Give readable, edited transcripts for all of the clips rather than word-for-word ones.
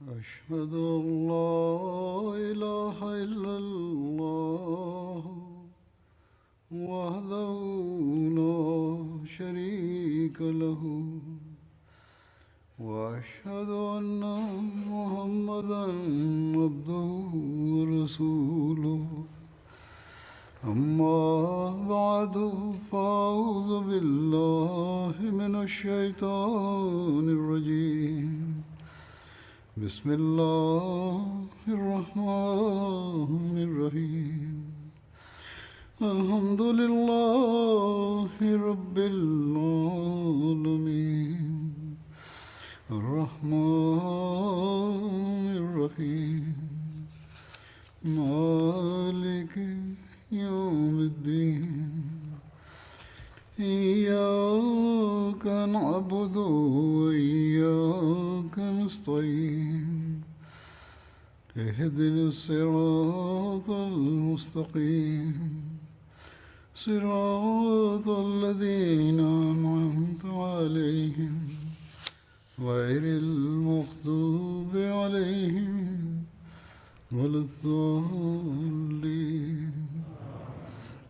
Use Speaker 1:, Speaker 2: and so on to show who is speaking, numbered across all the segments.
Speaker 1: أشهد أن لا إله إلا الله وحده لا شريك له وأشهد أن محمدا عبده ورسوله أما بعد فأعوذ بالله من الشيطان الرجيم بسم الله الرحمن الرحيم الحمد لله رب العالمين الرحمن الرحيم مالك يوم الدين إياك نعبد وإياك نستعين اهدنا الصراط المستقيم صراط الذين أنعمت عليهم غير المغضوب عليهم ولا الضالين.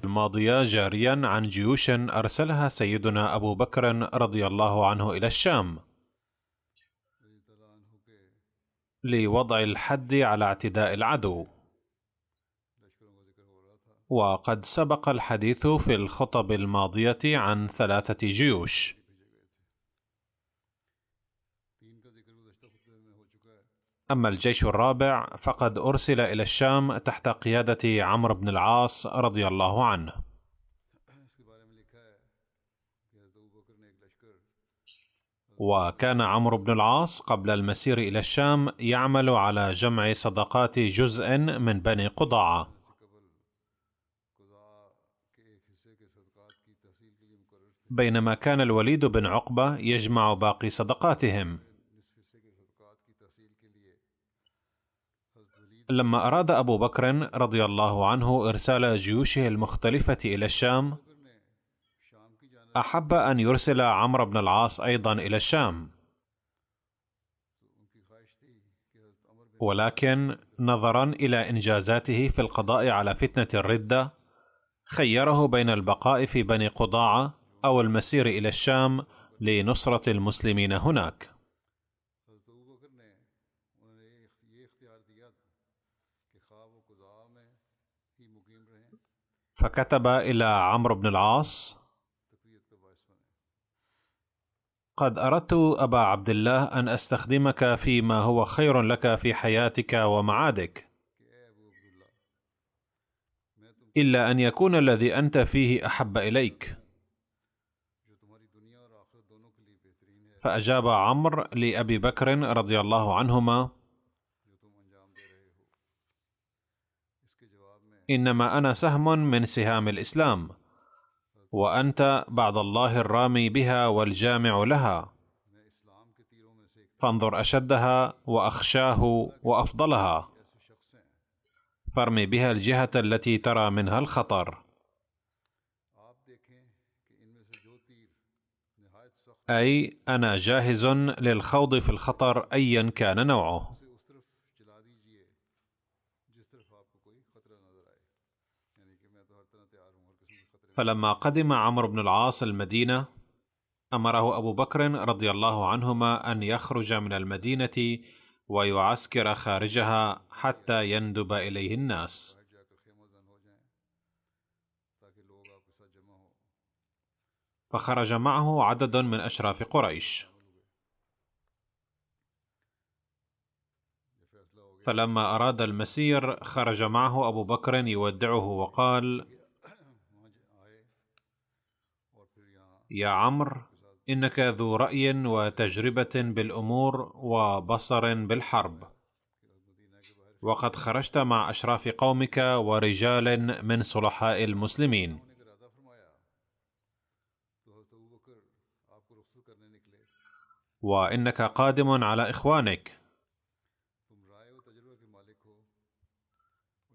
Speaker 2: الماضية جاريا عن جيوش أرسلها سيدنا أبو بكر رضي الله عنه إلى الشام لوضع الحد على اعتداء العدو، وقد سبق الحديث في الخطب الماضية عن 3 جيوش. أما الجيش الرابع فقد أرسل إلى الشام تحت قيادة عمرو بن العاص رضي الله عنه. وكان عمرو بن العاص قبل المسير إلى الشام يعمل على جمع صدقات جزء من بني قضاعة، بينما كان الوليد بن عقبة يجمع باقي صدقاتهم. لما أراد أبو بكر رضي الله عنه إرسال جيوشه المختلفة إلى الشام، أحب أن يرسل عمرو بن العاص أيضا إلى الشام، ولكن نظرا إلى إنجازاته في القضاء على فتنة الردة خيره بين البقاء في بني قضاعة أو المسير إلى الشام لنصرة المسلمين هناك. فكتب إلى عمرو بن العاص: قد أردت أبا عبد الله أن أستخدمك فيما هو خير لك في حياتك ومعادك، إلا أن يكون الذي أنت فيه أحب إليك. فأجاب عمرو لأبي بكر رضي الله عنهما: إنما أنا سهم من سهام الإسلام، وأنت بعد الله الرامي بها والجامع لها، فانظر أشدها وأخشاه وأفضلها، فارمي بها الجهة التي ترى منها الخطر. أي أنا جاهز للخوض في الخطر أيا كان نوعه. فلما قدم عمرو بن العاص المدينة، أمره أبو بكر رضي الله عنهما أن يخرج من المدينة ويعسكر خارجها حتى يندب إليه الناس. فخرج معه عدد من أشراف قريش. فلما أراد المسير خرج معه أبو بكر يودعه وقال: يا عمرو، إنك ذو رأي وتجربة بالأمور وبصر بالحرب، وقد خرجت مع أشراف قومك ورجال من صلحاء المسلمين، وإنك قادم على إخوانك،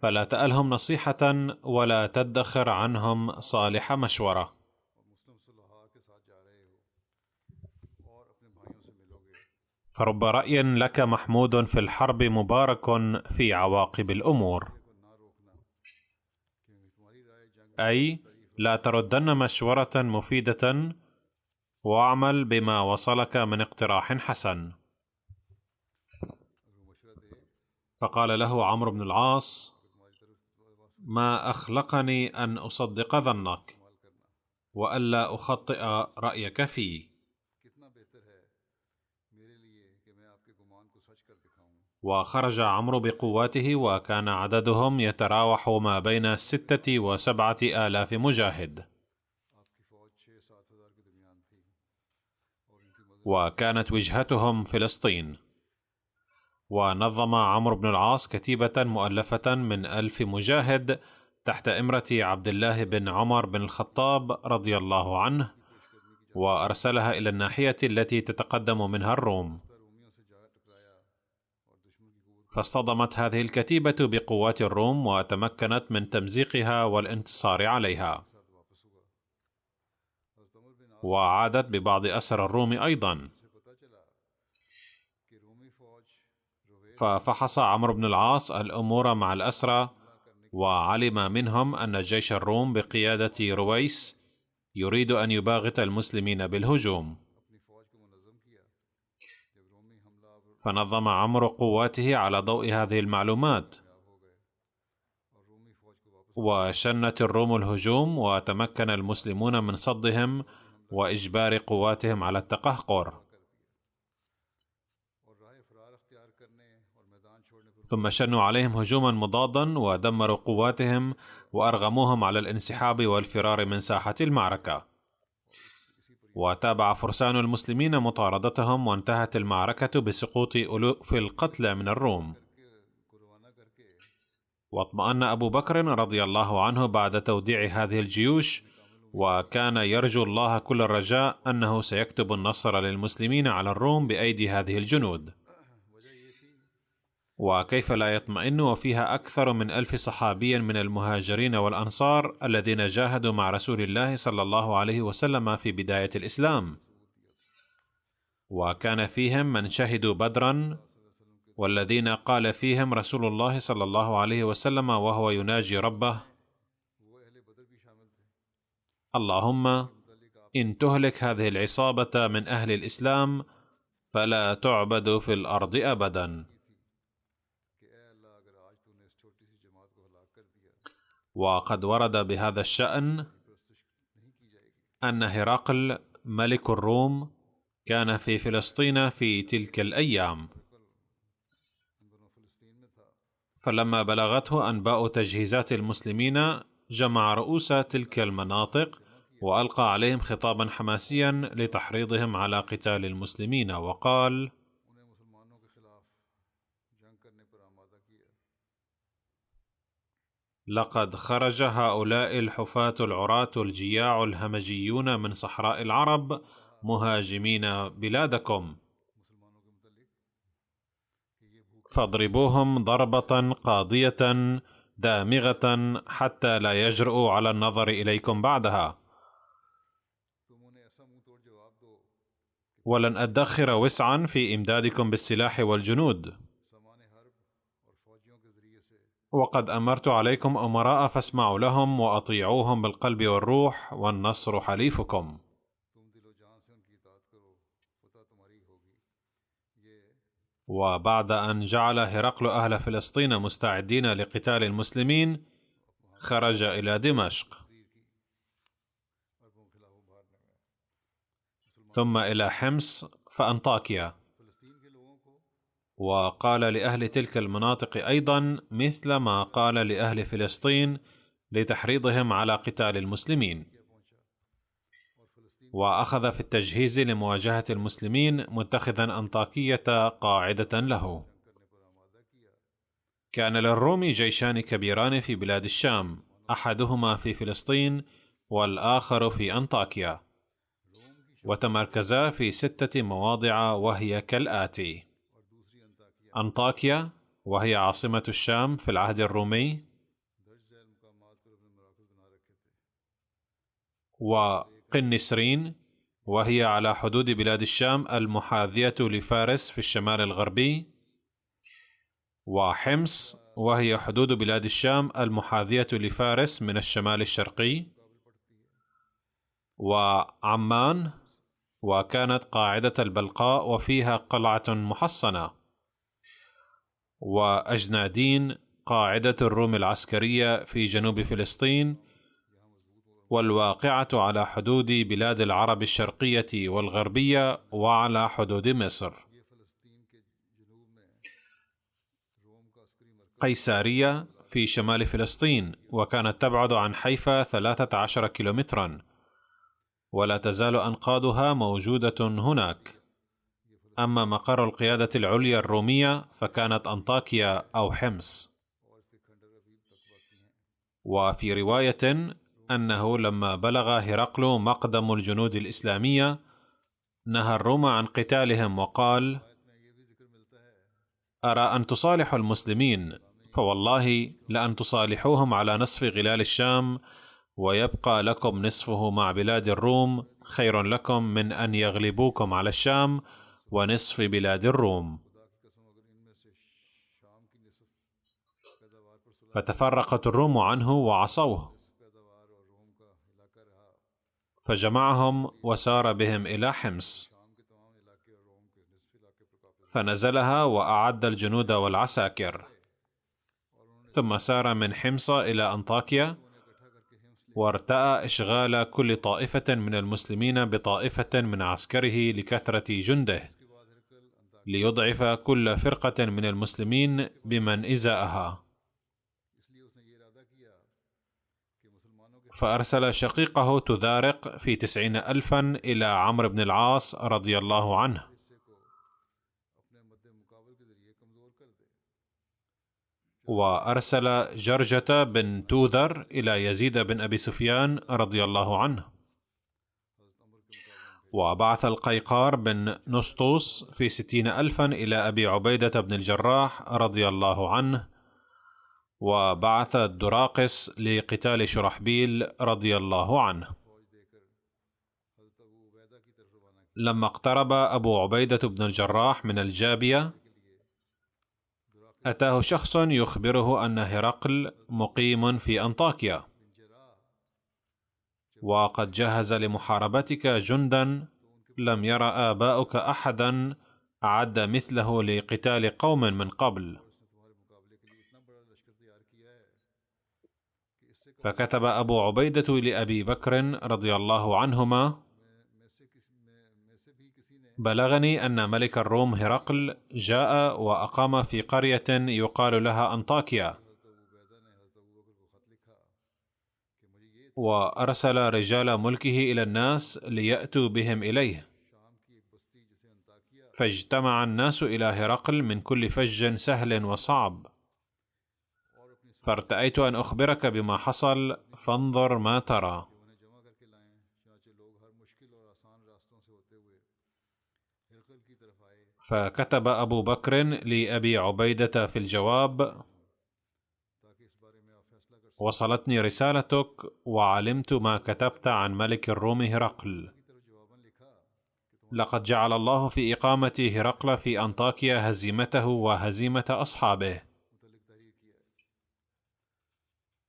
Speaker 2: فلا تألهم نصيحة ولا تدخر عنهم صالح مشورة. فرب رأي لك محمود في الحرب مبارك في عواقب الأمور، أي لا تردن مشورة مفيدة واعمل بما وصلك من اقتراح حسن. فقال له عمرو بن العاص: ما أخلقني أن أصدق ظنك وألا أخطئ رأيك فيه. وخرج عمرو بقواته، وكان عددهم يتراوح ما بين 6 و7 آلاف مجاهد، وكانت وجهتهم فلسطين. ونظم عمرو بن العاص كتيبة مؤلفة من 1000 مجاهد تحت إمرة عبد الله بن عمر بن الخطاب رضي الله عنه، وأرسلها إلى الناحية التي تتقدم منها الروم. فاصطدمت هذه الكتيبة بقوات الروم وتمكنت من تمزيقها والانتصار عليها، وعادت ببعض أسر الروم أيضا. ففحص عمرو بن العاص الأمور مع الأسرى، وعلم منهم أن جيش الروم بقيادة رويس يريد أن يباغت المسلمين بالهجوم. فنظم عمرو قواته على ضوء هذه المعلومات، وشنت الروم الهجوم، وتمكن المسلمون من صدهم وإجبار قواتهم على التقهقر. ثم شنوا عليهم هجوما مضادا ودمروا قواتهم وأرغموهم على الانسحاب والفرار من ساحة المعركة. وتابع فرسان المسلمين مطاردتهم، وانتهت المعركة بسقوط ألوف القتلى من الروم. واطمأن أبو بكر رضي الله عنه بعد توديع هذه الجيوش، وكان يرجو الله كل الرجاء أنه سيكتب النصر للمسلمين على الروم بأيدي هذه الجنود. وكيف لا يطمئن وفيها أكثر من 1000 صحابي من المهاجرين والأنصار الذين جاهدوا مع رسول الله صلى الله عليه وسلم في بداية الإسلام، وكان فيهم من شهدوا بدرا، والذين قال فيهم رسول الله صلى الله عليه وسلم وهو يناجي ربه: اللهم إن تهلك هذه العصابة من أهل الإسلام فلا تعبد في الأرض أبدا. وقد ورد بهذا الشأن أن هرقل ملك الروم كان في فلسطين في تلك الأيام، فلما بلغته أنباء تجهيزات المسلمين جمع رؤوس تلك المناطق وألقى عليهم خطابا حماسيا لتحريضهم على قتال المسلمين، وقال: لقد خرج هؤلاء الحفاة العراة الجياع الهمجيون من صحراء العرب مهاجمين بلادكم، فاضربوهم ضربة قاضية دامغة حتى لا يجرؤوا على النظر إليكم بعدها، ولن أدخر وسعا في إمدادكم بالسلاح والجنود، وقد أمرت عليكم أمراء فاسمعوا لهم وأطيعوهم بالقلب والروح، والنصر حليفكم. وبعد أن جعل هرقل أهل فلسطين مستعدين لقتال المسلمين، خرج إلى دمشق، ثم إلى حمص فأنطاكيا، وقال لأهل تلك المناطق أيضا مثل ما قال لأهل فلسطين لتحريضهم على قتال المسلمين. وأخذ في التجهيز لمواجهة المسلمين، متخذا أنطاكية قاعدة له. كان للروم جيشان كبيران في بلاد الشام، أحدهما في فلسطين والآخر في أنطاكيا، وتمركزا في 6 مواضع، وهي كالآتي: أنطاكيا وهي عاصمة الشام في العهد الرومي، وقنسرين وهي على حدود بلاد الشام المحاذية لفارس في الشمال الغربي، وحمص وهي حدود بلاد الشام المحاذية لفارس من الشمال الشرقي، وعمان وكانت قاعدة البلقاء وفيها قلعة محصنة، وأجنادين قاعدة الروم العسكرية في جنوب فلسطين، والواقعة على حدود بلاد العرب الشرقية والغربية وعلى حدود مصر. قيسارية في شمال فلسطين، وكانت تبعد عن حيفا 13 كيلومترا، ولا تزال أنقاضها موجودة هناك. أما مقر القيادة العليا الرومية فكانت أنطاكيا أو حمص. وفي رواية أنه لما بلغ هرقل مقدم الجنود الإسلامية نهى الروم عن قتالهم وقال: أرى أن تصالحوا المسلمين، فوالله لأن تصالحوهم على نصف غلال الشام ويبقى لكم نصفه مع بلاد الروم خير لكم من أن يغلبوكم على الشام ونصف بلاد الروم. فتفرقت الروم عنه وعصوه، فجمعهم وسار بهم إلى حمص، فنزلها وأعد الجنود والعساكر، ثم سار من حمص إلى أنطاكيا، وارتأى إشغال كل طائفة من المسلمين بطائفة من عسكره لكثرة جنده، ليضعف كل فرقة من المسلمين بمن إزاءها. فأرسل شقيقه تذارق في 90,000 إلى عمرو بن العاص رضي الله عنه، وأرسل جرجة بن توذر إلى يزيد بن أبي سفيان رضي الله عنه، وبعث القيقار بن نسطوس في 60,000 إلى أبي عبيدة بن الجراح رضي الله عنه، وبعث الدراقس لقتال شرحبيل رضي الله عنه. لما اقترب أبو عبيدة بن الجراح من الجابية أتاه شخص يخبره أن هرقل مقيم في أنطاكيا، وقد جهز لمحاربتك جندا لم يرى آباؤك أحدا أعد مثله لقتال قوم من قبل. فكتب أبو عبيدة لأبي بكر رضي الله عنهما: بلغني أن ملك الروم هرقل جاء وأقام في قرية يقال لها أنطاكيا، وأرسل رجال ملكه إلى الناس ليأتوا بهم إليه، فاجتمع الناس إلى هرقل من كل فج سهل وصعب، فارتأيت أن أخبرك بما حصل فانظر ما ترى. فكتب أبو بكر لأبي عبيدة في الجواب: وصلتني رسالتك وعلمت ما كتبت عن ملك الروم هرقل. لقد جعل الله في إقامة هرقل في أنطاكيا هزيمته وهزيمة أصحابه،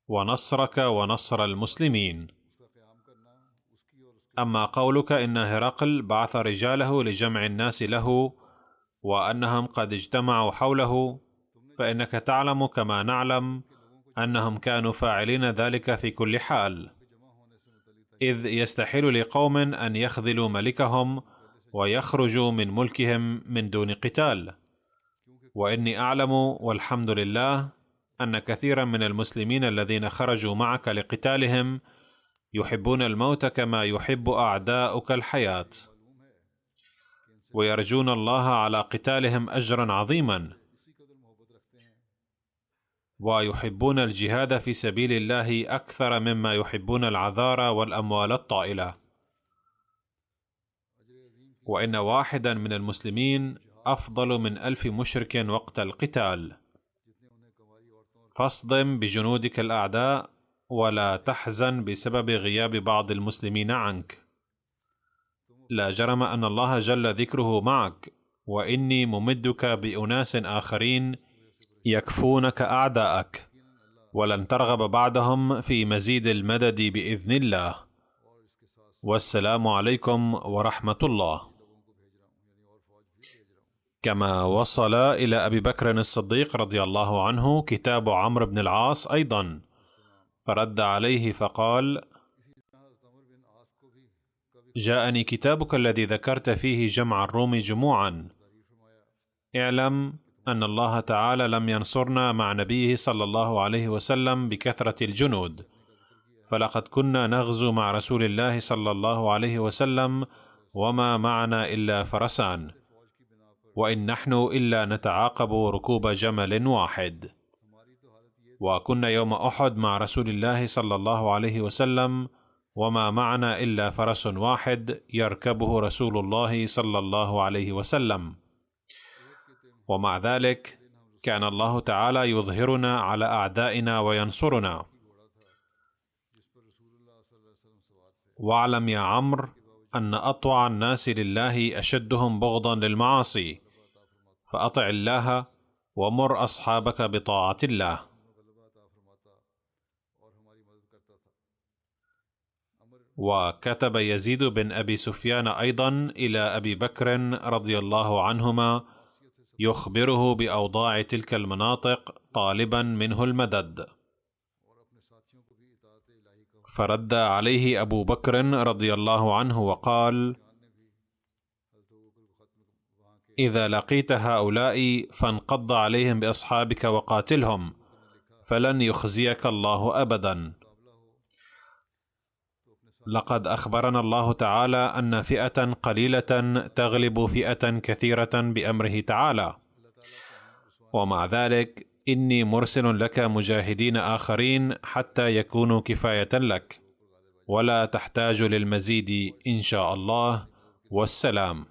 Speaker 2: ونصرك ونصر المسلمين. أما قولك إن هرقل بعث رجاله لجمع الناس له وأنهم قد اجتمعوا حوله، فإنك تعلم كما نعلم أنهم كانوا فاعلين ذلك في كل حال، إذ يستحيل لقوم أن يخذلوا ملكهم ويخرجوا من ملكهم من دون قتال. وإني أعلم والحمد لله أن كثيرا من المسلمين الذين خرجوا معك لقتالهم يحبون الموت كما يحب أعداؤك الحياة، ويرجون الله على قتالهم أجرا عظيما، ويحبون الجهاد في سبيل الله أكثر مما يحبون العذار والأموال الطائلة. وإن واحدا من المسلمين أفضل من 1000 مشرك وقت القتال. فاصدم بجنودك الأعداء ولا تحزن بسبب غياب بعض المسلمين عنك. لا جرم أن الله جل ذكره معك، وإني ممدك بأناس آخرين يكفونك أعداءك، ولن ترغب بعدهم في مزيد المدد بإذن الله. والسلام عليكم ورحمة الله. كما وصل إلى أبي بكر الصديق رضي الله عنه كتاب عمرو بن العاص أيضا، فرد عليه فقال: جاءني كتابك الذي ذكرت فيه جمع الروم جموعا. اعلم أن الله تعالى لم ينصرنا مع نبيه صلى الله عليه وسلم بكثرة الجنود، فلقد كنا نغزو مع رسول الله صلى الله عليه وسلم وما معنا إلا فرسان، وإن نحن إلا نتعاقب ركوب جمل واحد. وكنا يوم أحد مع رسول الله صلى الله عليه وسلم وما معنا إلا فرس واحد يركبه رسول الله صلى الله عليه وسلم، ومع ذلك كان الله تعالى يظهرنا على أعدائنا وينصرنا. واعلم يا عمرو أن أطوع الناس لله أشدهم بغضا للمعاصي، فأطع الله ومر أصحابك بطاعة الله. وكتب يزيد بن أبي سفيان أيضا إلى أبي بكر رضي الله عنهما يخبره بأوضاع تلك المناطق طالبا منه المدد، فرد عليه أبو بكر رضي الله عنه وقال: إذا لقيت هؤلاء فانقض عليهم بأصحابك وقاتلهم، فلن يخزيك الله أبدا. لقد أخبرنا الله تعالى أن فئة قليلة تغلب فئة كثيرة بأمره تعالى، ومع ذلك إني مرسل لك مجاهدين آخرين حتى يكونوا كفاية لك، ولا تحتاج للمزيد إن شاء الله، والسلام.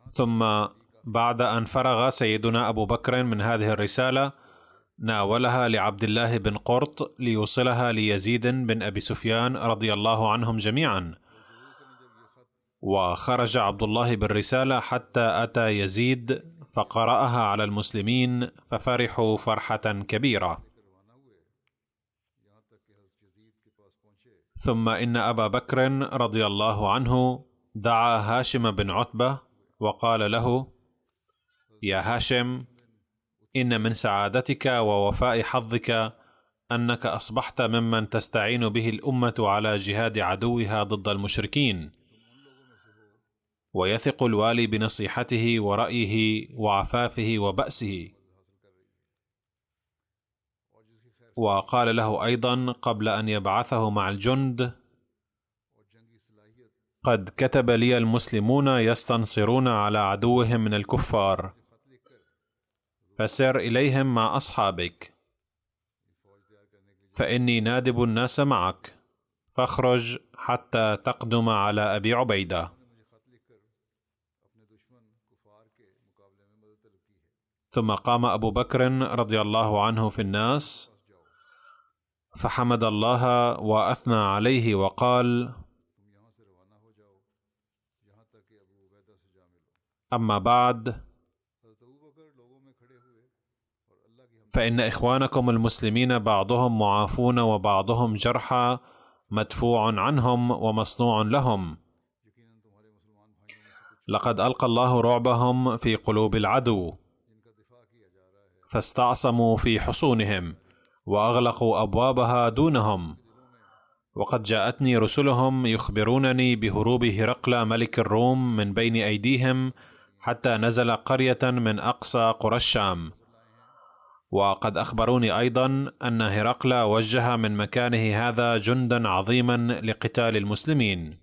Speaker 2: ثم بعد أن فرغ سيدنا أبو بكر من هذه الرسالة ناولها لعبد الله بن قرط ليوصلها ليزيد بن أبي سفيان رضي الله عنهم جميعا، وخرج عبد الله بالرسالة حتى أتى يزيد فقرأها على المسلمين ففرحوا فرحة كبيرة. ثم إن أبا بكر رضي الله عنه دعا هاشم بن عتبة وقال له: يا هاشم، إن من سعادتك ووفاء حظك أنك أصبحت ممن تستعين به الأمة على جهاد عدوها ضد المشركين، ويثق الوالي بنصيحته ورأيه وعفافه وبأسه. وقال له أيضا قبل أن يبعثه مع الجند: قد كتب لي المسلمون يستنصرون على عدوهم من الكفار، فسر إليهم مع أصحابك، فإني نادب الناس معك، فاخرج حتى تقدم على أبي عبيدة. ثم قام أبو بكر رضي الله عنه في الناس فحمد الله وأثنى عليه وقال: أما بعد، فإن إخوانكم المسلمين بعضهم معافون وبعضهم جرحى مدفوع عنهم ومصنوع لهم. لقد ألقى الله رعبهم في قلوب العدو، فاستعصموا في حصونهم وأغلقوا أبوابها دونهم. وقد جاءتني رسلهم يخبرونني بهروب هرقل ملك الروم من بين أيديهم حتى نزل قرية من أقصى قرى الشام. وقد أخبروني أيضا أن هرقل وجه من مكانه هذا جندا عظيما لقتال المسلمين،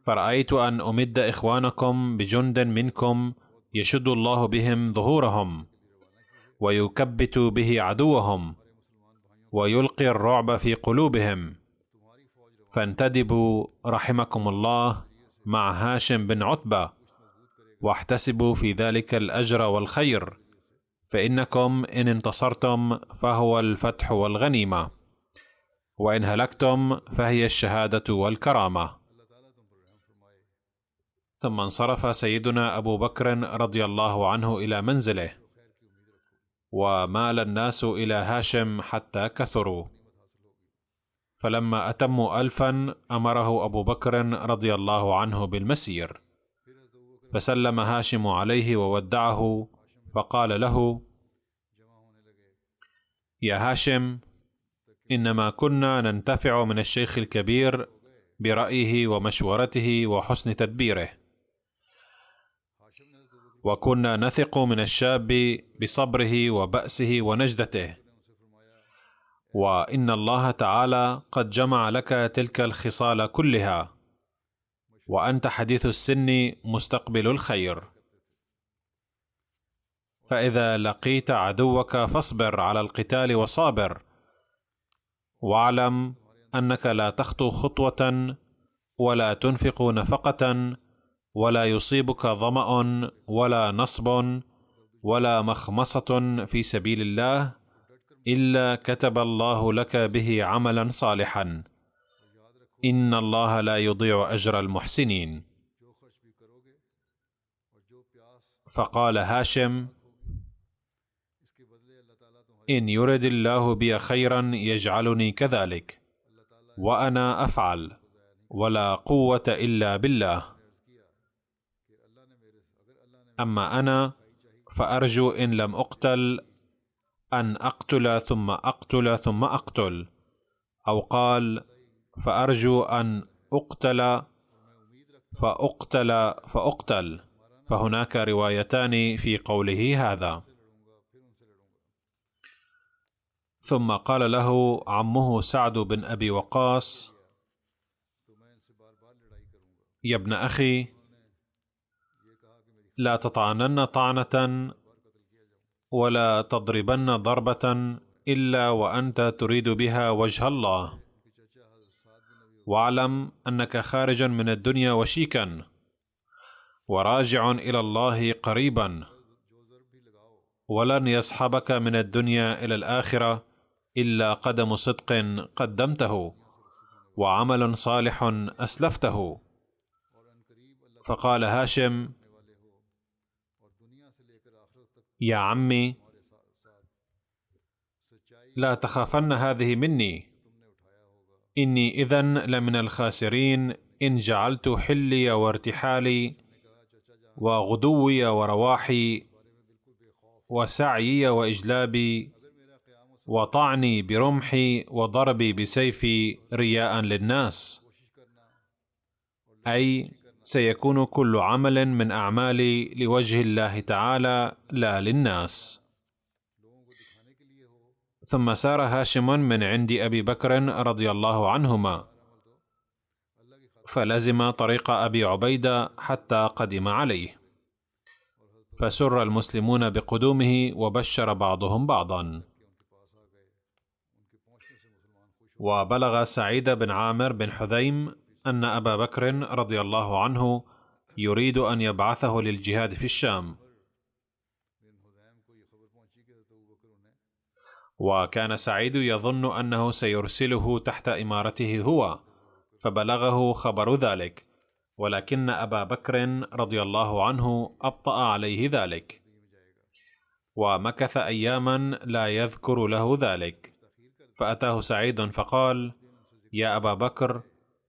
Speaker 2: فرأيت أن أمد إخوانكم بجند منكم يشد الله بهم ظهورهم ويكبت به عدوهم ويلقي الرعب في قلوبهم، فانتدبوا رحمكم الله مع هاشم بن عتبة، واحتسبوا في ذلك الأجر والخير، فإنكم إن انتصرتم فهو الفتح والغنيمة، وإن هلكتم فهي الشهادة والكرامة. ثم انصرف سيدنا أبو بكر رضي الله عنه إلى منزله، ومال الناس إلى هاشم حتى كثروا، فلما أتموا 1000 أمره أبو بكر رضي الله عنه بالمسير، فسلم هاشم عليه وودعه، فقال له: يا هاشم، إنما كنا ننتفع من الشيخ الكبير برأيه ومشورته وحسن تدبيره، وكنا نثق من الشاب بصبره وبأسه ونجدته، وإن الله تعالى قد جمع لك تلك الخصال كلها، وأنت حديث السن مستقبل الخير، فإذا لقيت عدوك فاصبر على القتال وصابر، واعلم أنك لا تخطو خطوة ولا تنفق نفقة ولا يصيبك ظمأ ولا نصب ولا مخمصة في سبيل الله إلا كتب الله لك به عملا صالحا، إن الله لا يضيع أجر المحسنين. فقال هاشم: إن يرد الله بي خيرا يجعلني كذلك، وأنا أفعل، ولا قوة إلا بالله. أما أنا فأرجو إن لم أقتل أن أقتل ثم أقتل ثم أقتل، أو قال: فأرجو أن أقتل فأقتل فأقتل، فهناك روايتان في قوله هذا. ثم قال له عمه سعد بن أبي وقاص: يا ابن أخي، لا تطعنن طعنة ولا تضربن ضربة إلا وأنت تريد بها وجه الله، واعلم أنك خارج من الدنيا وشيكا، وراجع إلى الله قريبا، ولن يصحبك من الدنيا إلى الآخرة إلا قدم صدق قدمته، وعمل صالح أسلفته. فقال هاشم: يا عمي، لا تخافن هذه مني، إني إذن لمن الخاسرين إن جعلت حلي وارتحالي وغدوي ورواحي وسعيي وإجلابي وطعني برمحي وضربي بسيفي رياء للناس، أي سيكون كل عمل من أعمالي لوجه الله تعالى لا للناس. ثم سار هاشم من عند أبي بكر رضي الله عنهما، فلزم طريق أبي عبيدة حتى قدم عليه، فسر المسلمون بقدومه وبشر بعضهم بعضا. وبلغ سعيد بن عامر بن حذيم أن أبا بكر رضي الله عنه يريد أن يبعثه للجهاد في الشام، وكان سعيد يظن أنه سيرسله تحت إمارته هو، فبلغه خبر ذلك، ولكن أبا بكر رضي الله عنه أبطأ عليه ذلك، ومكث أياما لا يذكر له ذلك، فأتاه سعيد فقال: يا أبا بكر،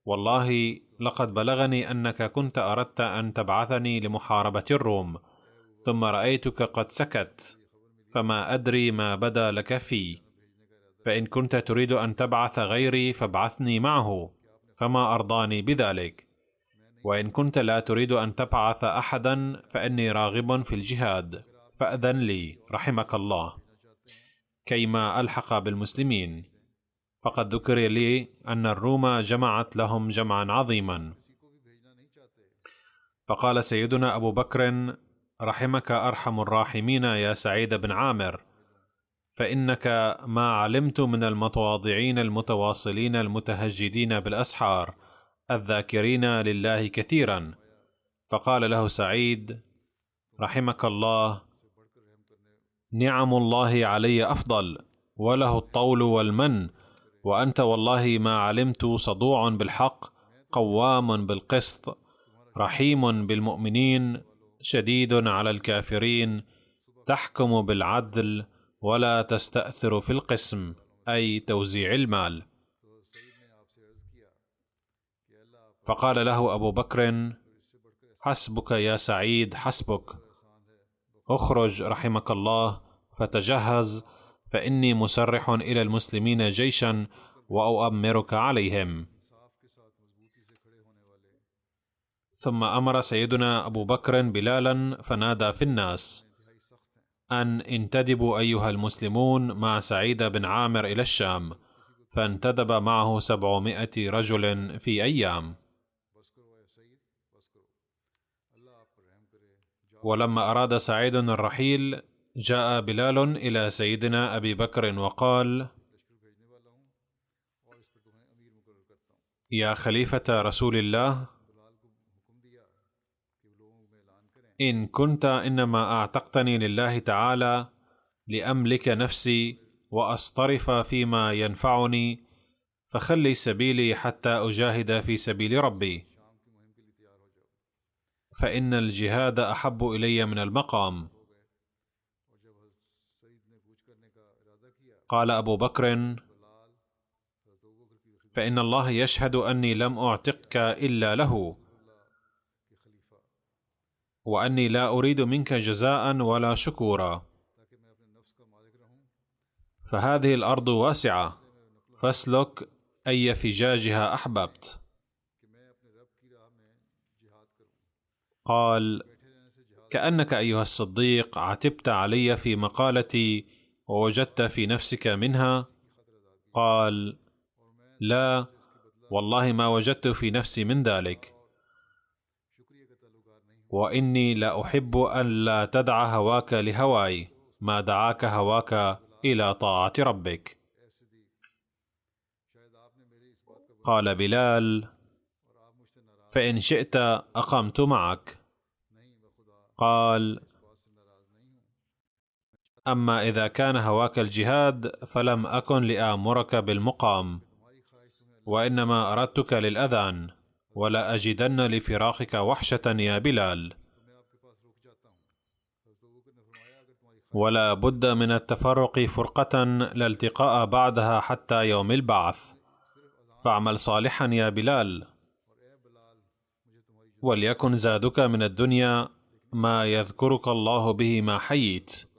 Speaker 2: والله لقد بلغني أنك كنت أردت أن تبعثني لمحاربة الروم، ثم رأيتك قد سكت، فما أدري ما بدا لك فيه، فإن كنت تريد أن تبعث غيري فابعثني معه، فما أرضاني بذلك، وإن كنت لا تريد أن تبعث أحدا فإني راغب في الجهاد، فأذن لي رحمك الله كيما ألحق بالمسلمين، فقد ذكر لي أن الروم جمعت لهم جمعا عظيما. فقال سيدنا أبو بكر: رحمك أرحم الراحمين يا سعيد بن عامر، فإنك ما علمت من المتواضعين المتواصلين المتهجدين بالأسحار الذاكرين لله كثيرا. فقال له سعيد: رحمك الله، نعم الله علي أفضل، وله الطول والمن، وأنت والله ما علمت صدوع بالحق قوام بالقسط رحيم بالمؤمنين شديد على الكافرين تحكم بالعدل ولا تستأثر في القسم، أي توزيع المال. فقال له أبو بكر: حسبك يا سعيد، حسبك، اخرج رحمك الله فتجهز، فإني مسرح إلى المسلمين جيشا وأؤمرك عليهم. ثم أمر سيدنا أبو بكر بلالا فنادى في الناس أن انتدبوا أيها المسلمون مع سعيد بن عامر إلى الشام، فانتدب معه 700 رجل في أيام. ولما أراد سعيد الرحيل جاء بلال إلى سيدنا أبي بكر وقال: يا خليفة رسول الله، إن كنت إنما أعتقتني لله تعالى لأملك نفسي وأصطرف فيما ينفعني، فخلي سبيلي حتى أجاهد في سبيل ربي، فإن الجهاد أحب إلي من المقام. قال أبو بكر: فإن الله يشهد أني لم أعتقك إلا له، وأني لا أريد منك جزاء ولا شكورا، فهذه الأرض واسعة فاسلك أي فجاجها أحببت. قال: كأنك أيها الصديق عتبت علي في مقالتي ووجدت في نفسك منها. قال: لا والله ما وجدت في نفسي من ذلك، وإني لا أحب أن لا تدع هواك لهواي ما دعاك هواك إلى طاعة ربك. قال بلال: فإن شئت أقمت معك. قال: أما إذا كان هواك الجهاد فلم أكن لآمرك بالمقام، وإنما أردتك للأذان، ولا أجدن لفراقك وحشة يا بلال، ولا بد من التفرق فرقة لا التقاء بعدها حتى يوم البعث، فاعمل صالحا يا بلال، وليكن زادك من الدنيا ما يذكرك الله به ما حييت،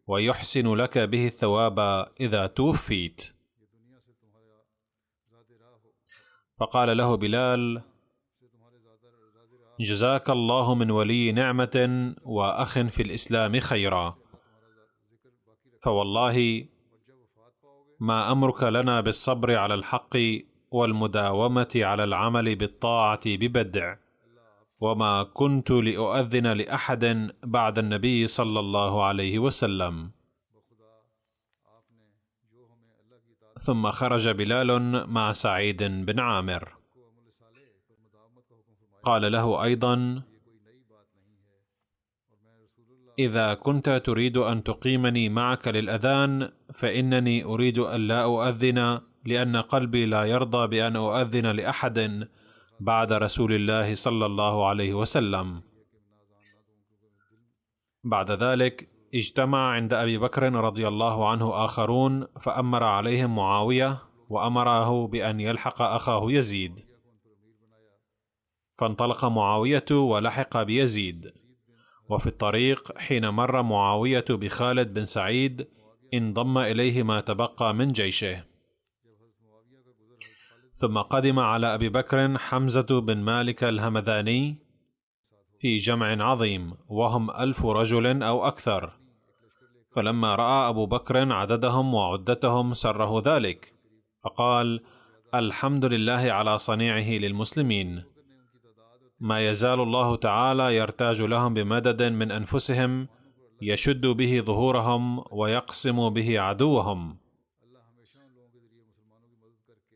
Speaker 2: ويحسن لك به الثواب إذا توفيت. فقال له بلال: جزاك الله من ولي نعمة وأخ في الإسلام خيرا، فوالله ما أمرك لنا بالصبر على الحق والمداومة على العمل بالطاعة ببدع، وما كنت لأؤذن لأحد بعد النبي صلى الله عليه وسلم. ثم خرج بلال مع سعيد بن عامر. قال له أيضا: إذا كنت تريد أن تقيمني معك للأذان فإنني أريد أن لا أؤذن، لأن قلبي لا يرضى بأن أؤذن لأحد بعد رسول الله صلى الله عليه وسلم. بعد ذلك اجتمع عند أبي بكر رضي الله عنه آخرون، فأمر عليهم معاوية وأمره بأن يلحق أخاه يزيد، فانطلق معاوية ولحق بيزيد. وفي الطريق حين مر معاوية بخالد بن سعيد انضم إليه ما تبقى من جيشه. ثم قدم على أبي بكر حمزة بن مالك الهمذاني في جمع عظيم، وهم 1000 رجل أو أكثر. فلما رأى أبو بكر عددهم وعدتهم سره ذلك، فقال: الحمد لله على صنيعه للمسلمين، ما يزال الله تعالى يرتاج لهم بمدد من أنفسهم يشد به ظهورهم ويقسم به عدوهم.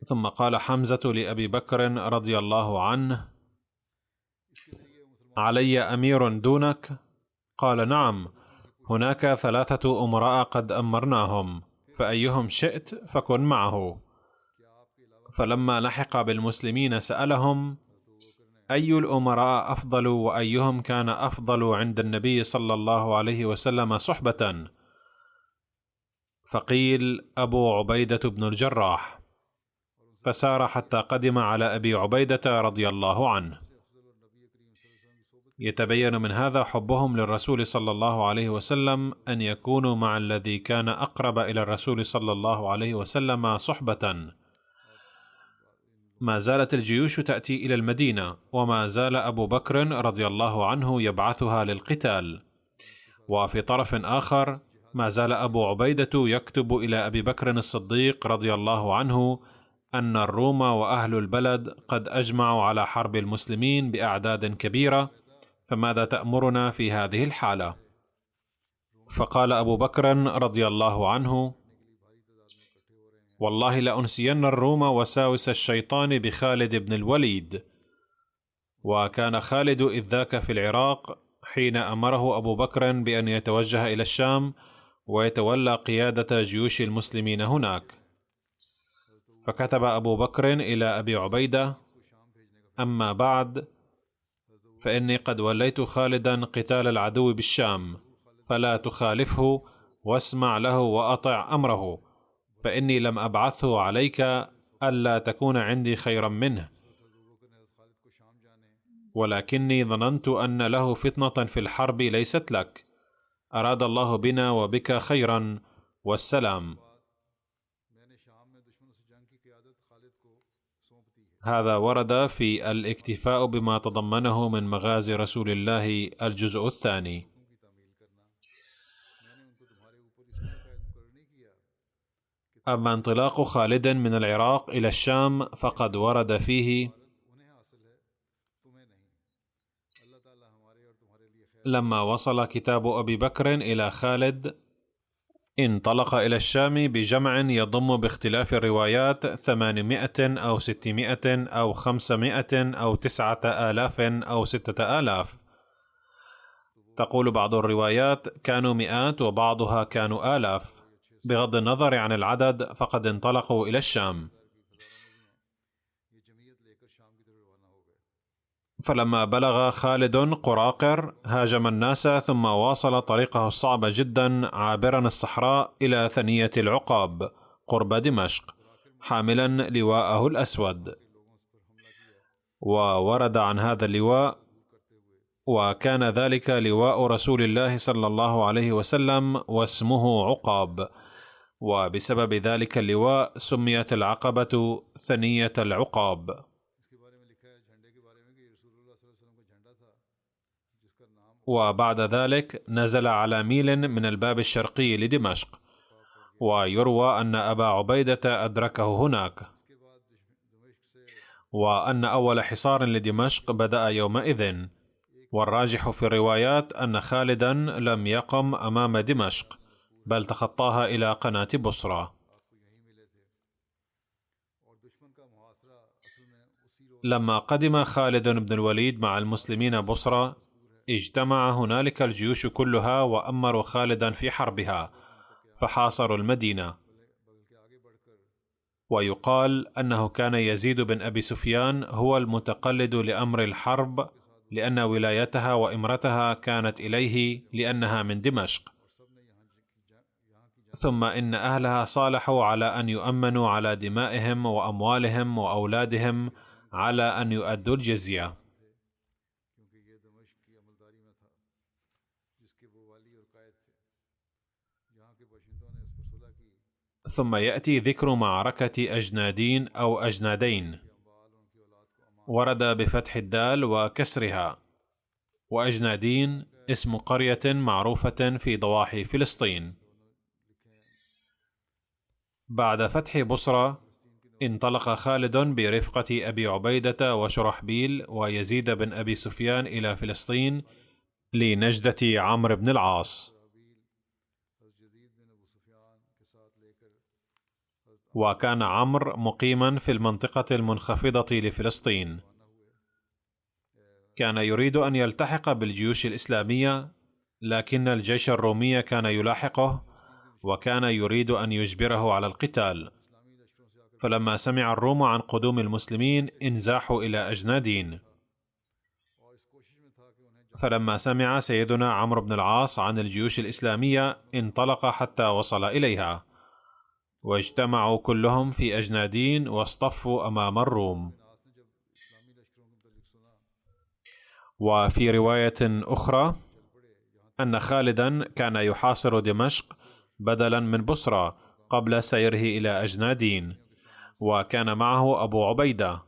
Speaker 2: ثم قال حمزة لأبي بكر رضي الله عنه: علي أمير دونك؟ قال: نعم، هناك 3 أمراء قد أمرناهم، فأيهم شئت فكن معه. فلما لحق بالمسلمين سألهم: أي الأمراء أفضل وأيهم كان أفضل عند النبي صلى الله عليه وسلم صحبة؟ فقيل: أبو عبيدة بن الجراح. فسار حتى قدم على أبي عبيدة رضي الله عنه. يتبين من هذا حبهم للرسول صلى الله عليه وسلم أن يكونوا مع الذي كان أقرب إلى الرسول صلى الله عليه وسلم صحبة. ما زالت الجيوش تأتي إلى المدينة، وما زال أبو بكر رضي الله عنه يبعثها للقتال. وفي طرف آخر ما زال أبو عبيدة يكتب إلى أبي بكر الصديق رضي الله عنه أن الروم وأهل البلد قد أجمعوا على حرب المسلمين بأعداد كبيرة، فماذا تأمرنا في هذه الحالة؟ فقال أبو بكر رضي الله عنه: والله لأنسين الروم وساوس الشيطان بخالد بن الوليد. وكان خالد إذ ذاك في العراق حين أمره أبو بكر بأن يتوجه إلى الشام ويتولى قيادة جيوش المسلمين هناك. فكتب أبو بكر إلى أبي عبيدة: أما بعد، فإني قد وليت خالدا قتال العدو بالشام، فلا تخالفه واسمع له وأطع أمره، فإني لم أبعثه عليك ألا تكون عندي خيرا منه، ولكني ظننت أن له فتنة في الحرب ليست لك. أراد الله بنا وبك خيرا، والسلام. هذا ورد في الاكتفاء بما تضمنه من مغازي رسول الله الجزء الثاني. أما انطلاق خالد من العراق إلى الشام فقد ورد فيه: لما وصل كتاب أبي بكر إلى خالد انطلق إلى الشام بجمع يضم باختلاف الروايات 800 أو 600 أو 500 أو 9000 أو 6000. تقول بعض الروايات كانوا مئات وبعضها كانوا آلاف. بغض النظر عن العدد فقد انطلقوا إلى الشام. فلما بلغ خالد قراقر هاجم الناس، ثم واصل طريقه الصعب جدا عابرا الصحراء إلى ثنية العقاب قرب دمشق حاملا لواءه الأسود. وورد عن هذا اللواء: وكان ذلك لواء رسول الله صلى الله عليه وسلم واسمه عقاب، وبسبب ذلك اللواء سميت العقبة ثنية العقاب. وبعد ذلك نزل على ميل من الباب الشرقي لدمشق، ويروى أن أبا عبيدة أدركه هناك، وأن أول حصار لدمشق بدأ يومئذ. والراجح في الروايات أن خالدا لم يقم أمام دمشق، بل تخطاها إلى قناة بصرى. لما قدم خالد بن الوليد مع المسلمين بصرى اجتمع هنالك الجيوش كلها وأمروا خالدا في حربها، فحاصروا المدينة. ويقال أنه كان يزيد بن أبي سفيان هو المتقلد لأمر الحرب، لأن ولايتها وإمرتها كانت إليه لأنها من دمشق. ثم إن أهلها صالحوا على أن يؤمنوا على دمائهم وأموالهم وأولادهم على أن يؤدوا الجزية. ثم يأتي ذكر معركة أجنادين أو أجنادين. ورد بفتح الدال وكسرها. وأجنادين اسم قرية معروفة في ضواحي فلسطين. بعد فتح بصرى انطلق خالد برفقة أبي عبيدة وشرحبيل ويزيد بن أبي سفيان إلى فلسطين لنجدة عمرو بن العاص. وكان عمرو مقيما في المنطقة المنخفضة لفلسطين. كان يريد أن يلتحق بالجيوش الإسلامية، لكن الجيش الرومي كان يلاحقه، وكان يريد أن يجبره على القتال. فلما سمع الروم عن قدوم المسلمين انزاحوا إلى أجنادين. فلما سمع سيدنا عمرو بن العاص عن الجيوش الإسلامية انطلق حتى وصل إليها، واجتمعوا كلهم في أجنادين واصطفوا أمام الروم. وفي رواية أخرى أن خالدا كان يحاصر دمشق بدلا من بصرى قبل سيره إلى أجنادين، وكان معه أبو عبيدة.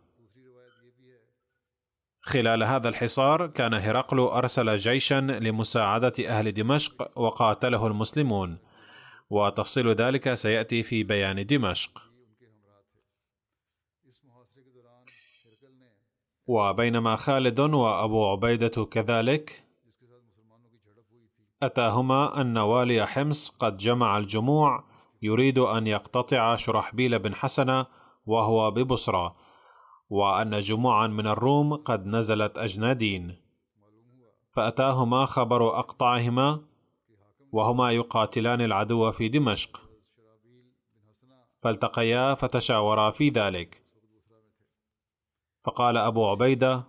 Speaker 2: خلال هذا الحصار كان هرقل أرسل جيشا لمساعدة أهل دمشق وقاتله المسلمون، وتفصيل ذلك سيأتي في بيان دمشق. وبينما خالد وأبو عبيدة كذلك، أتاهما أن والي حمص قد جمع الجموع يريد أن يقتطع شرحبيل بن حسنة وهو ببصرى، وأن جموعا من الروم قد نزلت أجنادين. فأتاهما خبر أقطاعهما وهما يقاتلان العدو في دمشق، فالتقيا فتشاورا في ذلك. فقال أبو عبيدة: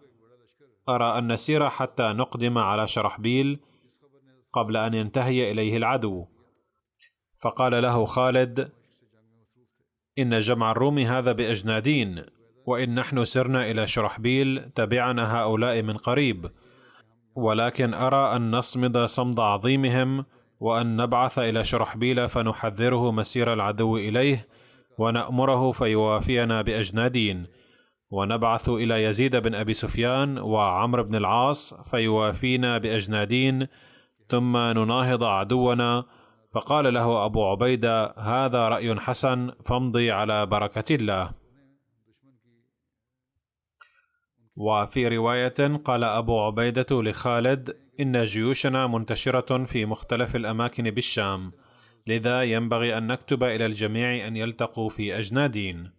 Speaker 2: أرى أن نسير حتى نقدم على شرحبيل قبل أن ينتهي إليه العدو. فقال له خالد: إن جمع الروم هذا بأجنادين، وإن نحن سرنا إلى شرحبيل تبعنا هؤلاء من قريب، ولكن أرى أن نصمد صمد عظيمهم، وأن نبعث إلى شرحبيل فنحذره مسير العدو إليه، ونأمره فيوافينا بأجنادين، ونبعث إلى يزيد بن أبي سفيان وعمرو بن العاص فيوافينا بأجنادين، ثم نناهض عدونا. فقال له أبو عبيدة: هذا رأي حسن، فامضي على بركة الله. وفي رواية قال أبو عبيدة لخالد: إن جيوشنا منتشرة في مختلف الأماكن بالشام، لذا ينبغي أن نكتب إلى الجميع أن يلتقوا في أجنادين.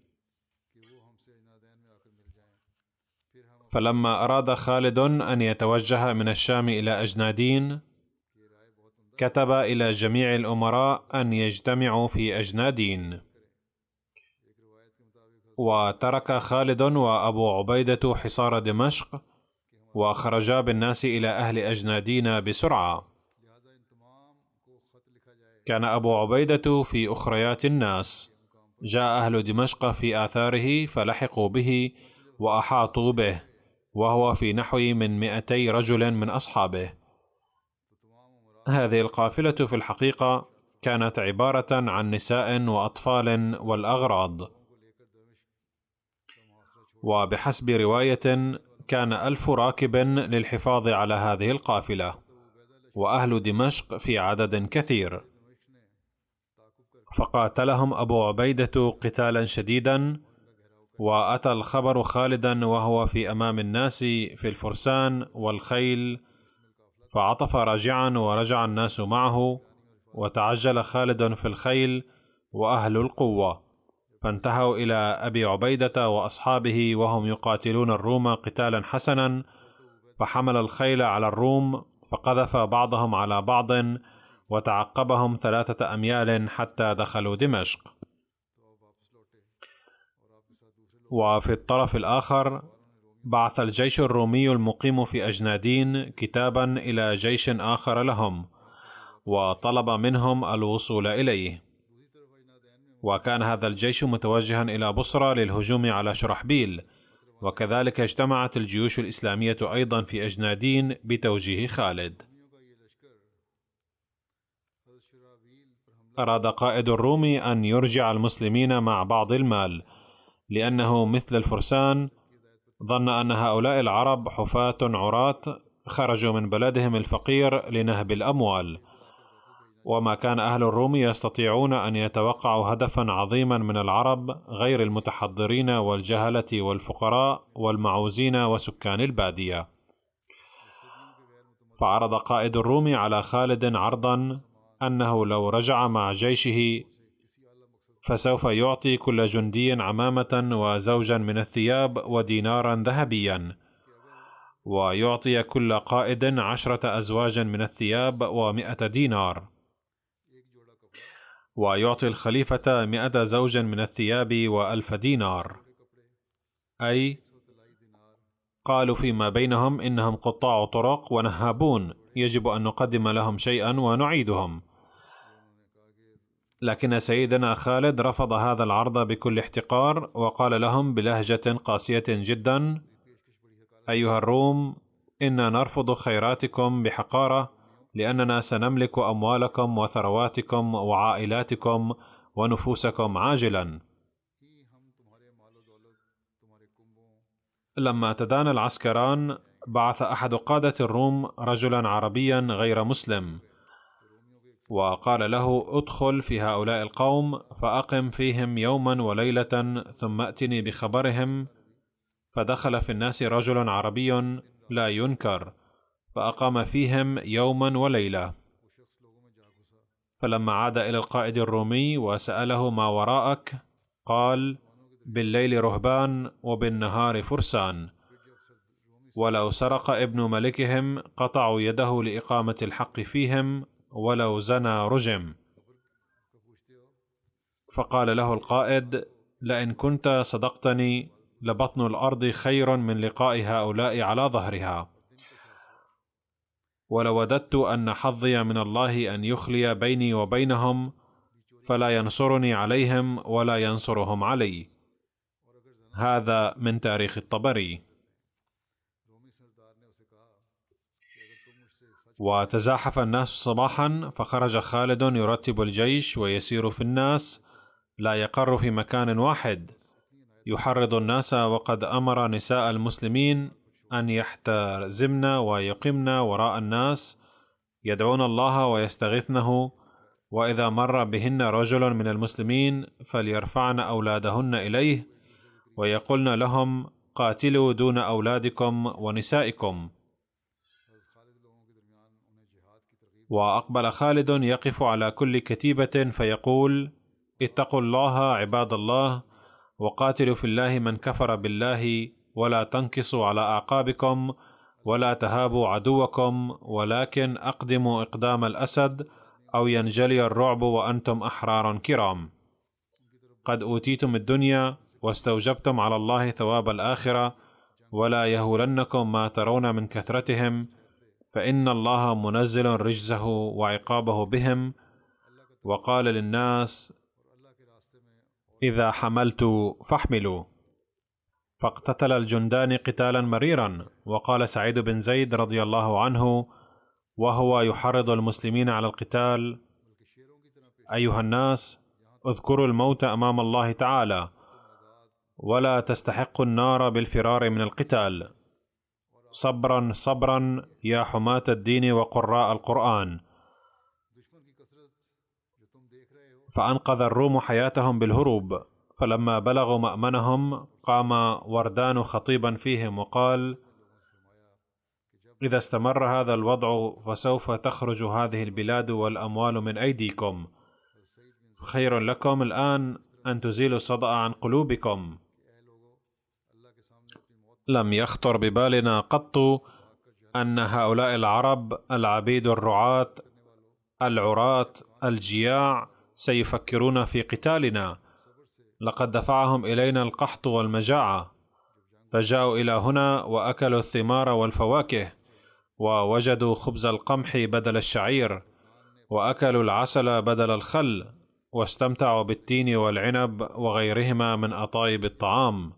Speaker 2: فلما أراد خالد أن يتوجه من الشام إلى أجنادين، كتب إلى جميع الأمراء أن يجتمعوا في أجنادين. وترك خالد وأبو عبيدة حصار دمشق، وخرجا بالناس إلى أهل أجنادين بسرعة. كان أبو عبيدة في أخريات الناس، جاء أهل دمشق في آثاره فلحقوا به وأحاطوا به، وهو في نحو من 200 رجل من أصحابه. هذه القافلة في الحقيقة كانت عبارة عن نساء وأطفال والأغراض. وبحسب رواية كان 1000 راكب للحفاظ على هذه القافلة، وأهل دمشق في عدد كثير. فقاتلهم أبو عبيدة قتالا شديدا، وأتى الخبر خالدا وهو في أمام الناس في الفرسان والخيل، فعطف راجعا ورجع الناس معه، وتعجل خالد في الخيل وأهل القوة، فانتهوا إلى أبي عبيدة وأصحابه وهم يقاتلون الروم قتالا حسنا، فحمل الخيل على الروم فقذف بعضهم على بعض، وتعقبهم 3 أميال حتى دخلوا دمشق. وفي الطرف الآخر بعث الجيش الرومي المقيم في أجنادين كتابا إلى جيش آخر لهم، وطلب منهم الوصول إليه. وكان هذا الجيش متوجها إلى بصرى للهجوم على شرحبيل، وكذلك اجتمعت الجيوش الإسلامية أيضا في أجنادين بتوجيه خالد. أراد قائد الروم أن يرجع المسلمين مع بعض المال، لأنه مثل الفرسان ظن أن هؤلاء العرب حفاة عراة خرجوا من بلدهم الفقير لنهب الأموال، وما كان أهل الروم يستطيعون أن يتوقعوا هدفا عظيما من العرب غير المتحضرين والجهلة والفقراء والمعوزين وسكان البادية. فعرض قائد الروم على خالد عرضا أنه لو رجع مع جيشه فسوف يعطي كل جندي عمامة وزوجا من الثياب ودينارا ذهبيا، ويعطي كل قائد 10 أزواج من الثياب و100 دينار. ويعطي الخليفة 100 زوج من الثياب و1000 دينار. أي قالوا فيما بينهم إنهم قطاع طرق ونهابون، يجب أن نقدم لهم شيئا ونعيدهم. لكن سيدنا خالد رفض هذا العرض بكل احتقار، وقال لهم بلهجة قاسية جدا: أيها الروم، إنا نرفض خيراتكم بحقارة، لأننا سنملك أموالكم وثرواتكم وعائلاتكم ونفوسكم عاجلا. لما تدان العسكران، بعث أحد قادة الروم رجلا عربيا غير مسلم، وقال له: ادخل في هؤلاء القوم فأقم فيهم يوما وليلة ثم أتني بخبرهم. فدخل في الناس رجل عربي لا ينكر، فأقام فيهم يوما وليلة. فلما عاد إلى القائد الرومي وسأله: ما وراءك؟ قال: بالليل رهبان وبالنهار فرسان، ولو سرق ابن ملكهم قطعوا يده لإقامة الحق فيهم، ولو زنى رجم. فقال له القائد: لئن كنت صدقتني لبطن الأرض خير من لقاء هؤلاء على ظهرها، ولوددت أن حظي من الله أن يخلي بيني وبينهم، فلا ينصرني عليهم ولا ينصرهم علي. هذا من تاريخ الطبري. وتزاحف الناس صباحا، فخرج خالد يرتب الجيش ويسير في الناس، لا يقر في مكان واحد، يحرض الناس، وقد أمر نساء المسلمين أن يحتزمن ويقمن وراء الناس، يدعون الله ويستغيثنه، وإذا مر بهن رجل من المسلمين فليرفعن أولادهن إليه، ويقولن لهم: قاتلوا دون أولادكم ونسائكم. وأقبل خالد يقف على كل كتيبة فيقول: اتقوا الله عباد الله، وقاتلوا في الله من كفر بالله، ولا تنكصوا على أعقابكم، ولا تهابوا عدوكم، ولكن أقدموا إقدام الأسد، أو ينجلي الرعب وأنتم أحرار كرام. قد أوتيتم الدنيا واستوجبتم على الله ثواب الآخرة، ولا يهولنكم ما ترون من كثرتهم، فإن الله منزل رجزه وعقابه بهم. وقال للناس: إذا حملت فاحملوا. فاقتتل الجندان قتالا مريرا. وقال سعيد بن زيد رضي الله عنه وهو يحرض المسلمين على القتال: أيها الناس، اذكروا الموت أمام الله تعالى، ولا تستحقوا النار بالفرار من القتال. صبرا صبرا يا حماة الدين وقراء القرآن. فأنقذ الروم حياتهم بالهروب. فلما بلغوا مأمنهم قام وردان خطيبا فيهم وقال: إذا استمر هذا الوضع فسوف تخرج هذه البلاد والأموال من أيديكم، خير لكم الآن أن تزيلوا الصدأ عن قلوبكم. لم يخطر ببالنا قط أن هؤلاء العرب العبيد الرعاة العراة الجياع سيفكرون في قتالنا. لقد دفعهم إلينا القحط والمجاعة، فجاءوا إلى هنا وأكلوا الثمار والفواكه، ووجدوا خبز القمح بدل الشعير، وأكلوا العسل بدل الخل، واستمتعوا بالتين والعنب وغيرهما من أطايب الطعام.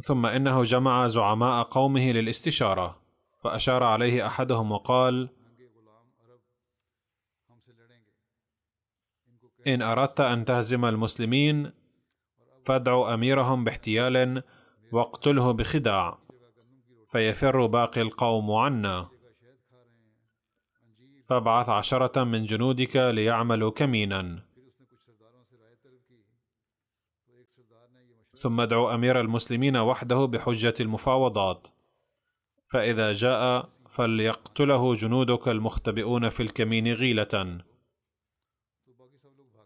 Speaker 2: ثم إنه جمع زعماء قومه للاستشارة، فأشار عليه أحدهم وقال: إن أردت أن تهزم المسلمين فادعوا أميرهم باحتيال واقتله بخداع، فيفر باقي القوم عنا. فابعث 10 من جنودك ليعملوا كمينا، ثم ادعوا أمير المسلمين وحده بحجة المفاوضات، فإذا جاء فليقتله جنودك المختبئون في الكمين غيلة.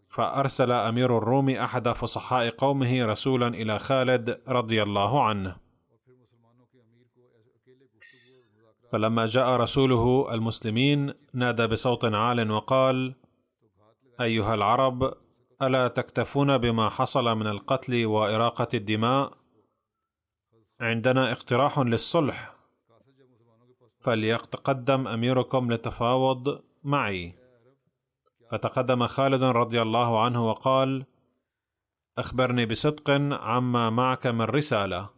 Speaker 2: فأرسل أمير الروم أحد فصحاء قومه رسولا إلى خالد رضي الله عنه، فلما جاء رسوله المسلمين نادى بصوت عال وقال: أيها العرب، ألا تكتفون بما حصل من القتل وإراقة الدماء؟ عندنا اقتراح للصلح، فليتقدم أميركم للتفاوض معي. فتقدم خالد رضي الله عنه وقال: أخبرني بصدق عما معك من رسالة.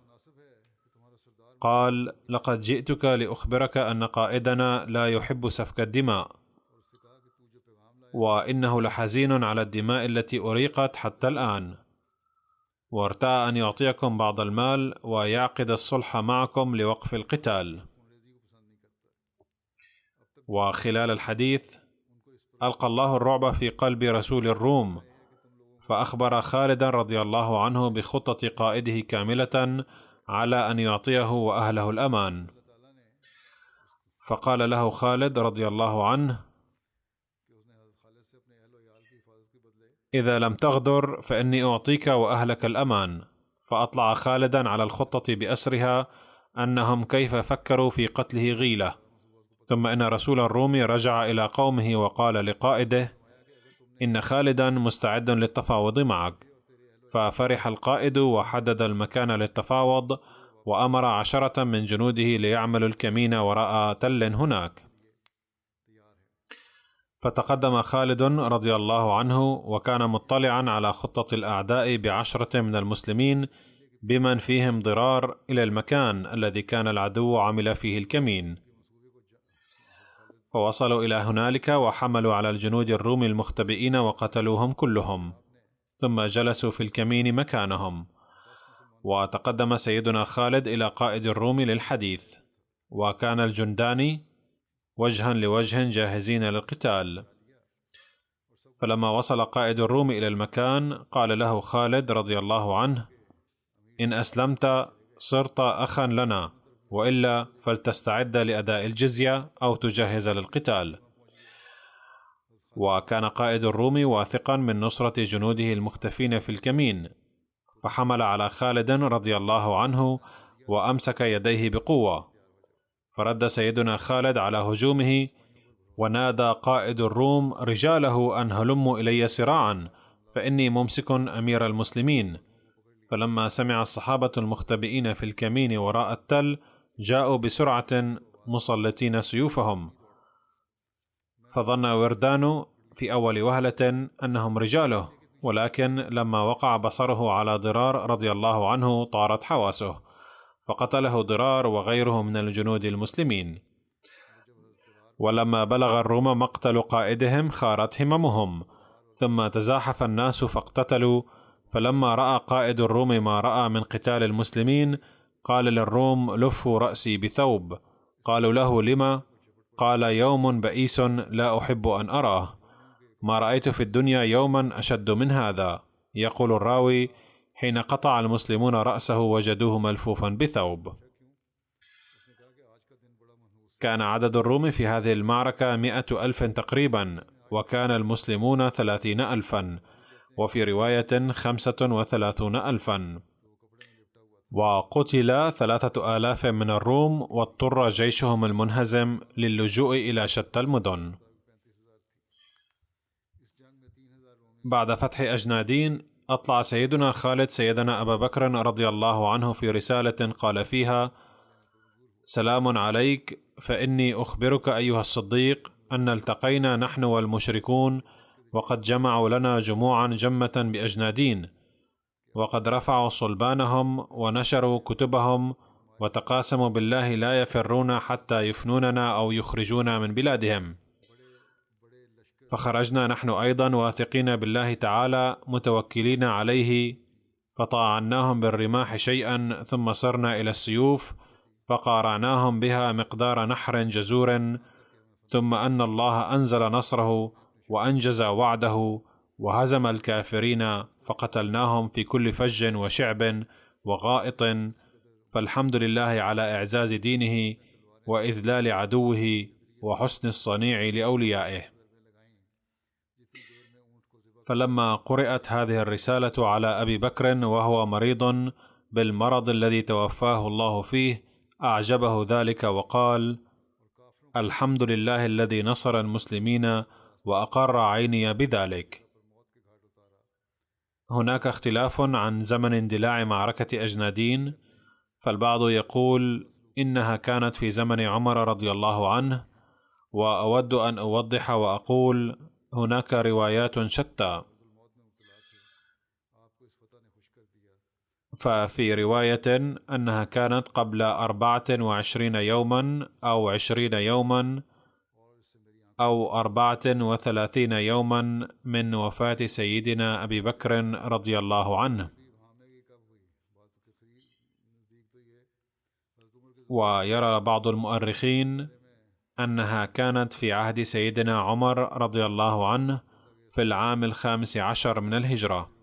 Speaker 2: قال: لقد جئتك لأخبرك أن قائدنا لا يحب سفك الدماء، وإنه لحزين على الدماء التي أريقت حتى الآن، وارتأى أن يعطيكم بعض المال ويعقد الصلح معكم لوقف القتال. وخلال الحديث ألقى الله الرعب في قلب رسول الروم، فأخبر خالدا رضي الله عنه بخطة قائده كاملة على أن يعطيه وأهله الأمان. فقال له خالد رضي الله عنه: إذا لم تغدر فإني أعطيك وأهلك الأمان. فأطلع خالدا على الخطة بأسرها أنهم كيف فكروا في قتله غيلة. ثم إن رسول الروم رجع إلى قومه وقال لقائده: إن خالدا مستعد للتفاوض معك. ففرح القائد وحدد المكان للتفاوض، وأمر 10 من جنوده ليعملوا الكمين وراء تل هناك. فتقدم خالد رضي الله عنه وكان مطلعا على خطة الأعداء ب10 من المسلمين بمن فيهم ضرار إلى المكان الذي كان العدو عمل فيه الكمين. فوصلوا إلى هنالك وحملوا على الجنود الروم المختبئين وقتلوهم كلهم، ثم جلسوا في الكمين مكانهم. وتقدم سيدنا خالد إلى قائد الروم للحديث، وكان الجندان وجها لوجه جاهزين للقتال. فلما وصل قائد الروم إلى المكان قال له خالد رضي الله عنه: إن أسلمت صرت أخا لنا، وإلا فلتستعد لأداء الجزية أو تجهز للقتال. وكان قائد الروم واثقا من نصرة جنوده المختفين في الكمين، فحمل على خالد رضي الله عنه وأمسك يديه بقوة. فرد سيدنا خالد على هجومه، ونادى قائد الروم رجاله أن هلموا إلي سراعا، فإني ممسك أمير المسلمين. فلما سمع الصحابة المختبئين في الكمين وراء التل جاءوا بسرعة مسلطين سيوفهم، فظن وردان في أول وهلة أنهم رجاله، ولكن لما وقع بصره على ضرار رضي الله عنه طارت حواسه، فقتله ضرار وغيره من الجنود المسلمين. ولما بلغ الروم مقتل قائدهم خارت هممهم، ثم تزاحف الناس فاقتتلوا. فلما رأى قائد الروم ما رأى من قتال المسلمين قال للروم: لفوا رأسي بثوب. قالوا له: لما؟ قال: يوم بئيس لا أحب أن أراه، ما رأيت في الدنيا يوما أشد من هذا. يقول الراوي: حين قطع المسلمون رأسه وجدوه ملفوفا بثوب. كان عدد الروم في هذه المعركة 100,000 تقريبا، وكان المسلمون 30,000، وفي رواية 35,000. وقتل 3,000 من الروم، واضطر جيشهم المنهزم للجوء إلى شتى المدن. بعد فتح أجنادين أطلع سيدنا خالد سيدنا أبا بكر رضي الله عنه في رسالة قال فيها: سلام عليك، فإني أخبرك أيها الصديق أن التقينا نحن والمشركون، وقد جمعوا لنا جموعا جمة بأجنادين، وقد رفعوا صلبانهم ونشروا كتبهم، وتقاسموا بالله لا يفرون حتى يفنوننا أو يخرجونا من بلادهم. فخرجنا نحن أيضا واثقين بالله تعالى متوكلين عليه، فطاعناهم بالرماح شيئا، ثم صرنا إلى السيوف فقارعناهم بها مقدار نحر جزور، ثم أن الله أنزل نصره وأنجز وعده وهزم الكافرين، فقتلناهم في كل فج وشعب وغائط. فالحمد لله على إعزاز دينه وإذلال عدوه وحسن الصنيع لأوليائه. فلما قرأت هذه الرسالة على أبي بكر وهو مريض بالمرض الذي توفاه الله فيه أعجبه ذلك، وقال: الحمد لله الذي نصر المسلمين وأقر عيني بذلك. هناك اختلاف عن زمن اندلاع معركة أجنادين، فالبعض يقول إنها كانت في زمن عمر رضي الله عنه، وأود أن أوضح وأقول هناك روايات شتى. ففي رواية أنها كانت قبل 24 يوما أو 20 يوما أو 34 يوما من وفاة سيدنا أبي بكر رضي الله عنه. ويرى بعض المؤرخين أنها كانت في عهد سيدنا عمر رضي الله عنه في العام 15 من الهجرة.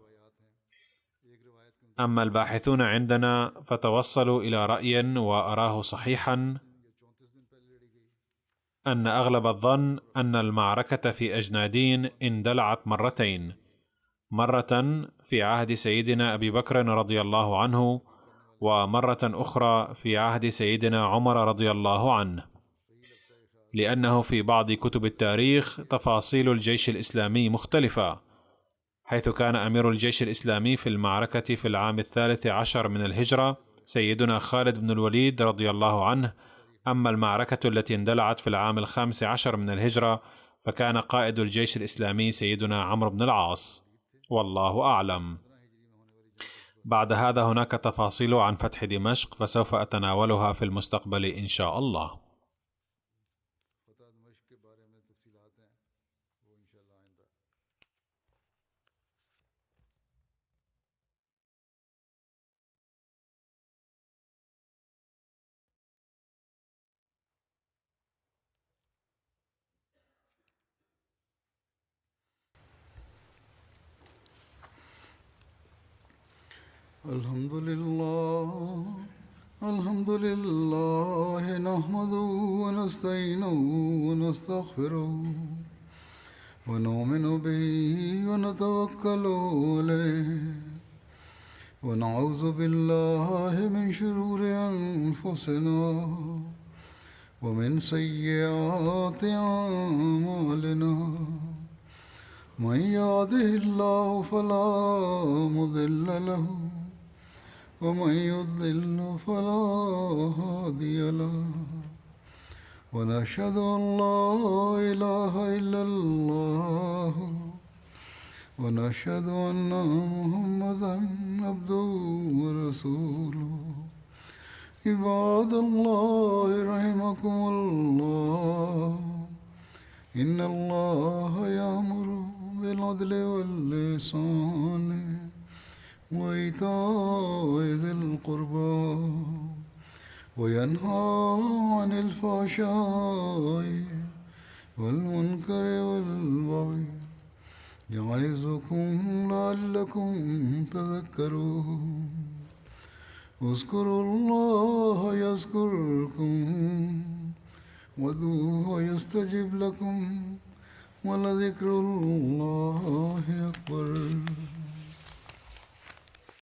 Speaker 2: أما الباحثون عندنا فتوصلوا إلى رأي وأراه صحيحا، أن أغلب الظن أن المعركة في أجنادين اندلعت مرتين، مرة في عهد سيدنا أبي بكر رضي الله عنه، ومرة أخرى في عهد سيدنا عمر رضي الله عنه، لأنه في بعض كتب التاريخ تفاصيل الجيش الإسلامي مختلفة، حيث كان أمير الجيش الإسلامي في المعركة في العام 13 من الهجرة سيدنا خالد بن الوليد رضي الله عنه. أما المعركة التي اندلعت في العام 15 من الهجرة فكان قائد الجيش الإسلامي سيدنا عمرو بن العاص، والله أعلم. بعد هذا هناك تفاصيل عن فتح دمشق، فسوف أتناولها في المستقبل إن شاء الله.
Speaker 1: الحمد لله نحمده ونستعينه ونستغفره ونؤمن به ونتوكل عليه ونعوذ بالله من شرور أنفسنا ومن سيئات أعمالنا. من يهده الله فلا مضل له ومن يضلل فلا هادي له. ونشهد أن لا إله إلا الله ونشهد أن محمدا عبده ورسوله. عباد الله رحمكم الله، إن الله يأمر بالعدل والإحسان وإيتاء ذي القربى وينهى عن الفحشاء والمنكر والبغي يعظكم لعلكم تذكرون. اذكروا الله يذكركم وادعوه يستجب لكم ولذكر الله أكبر.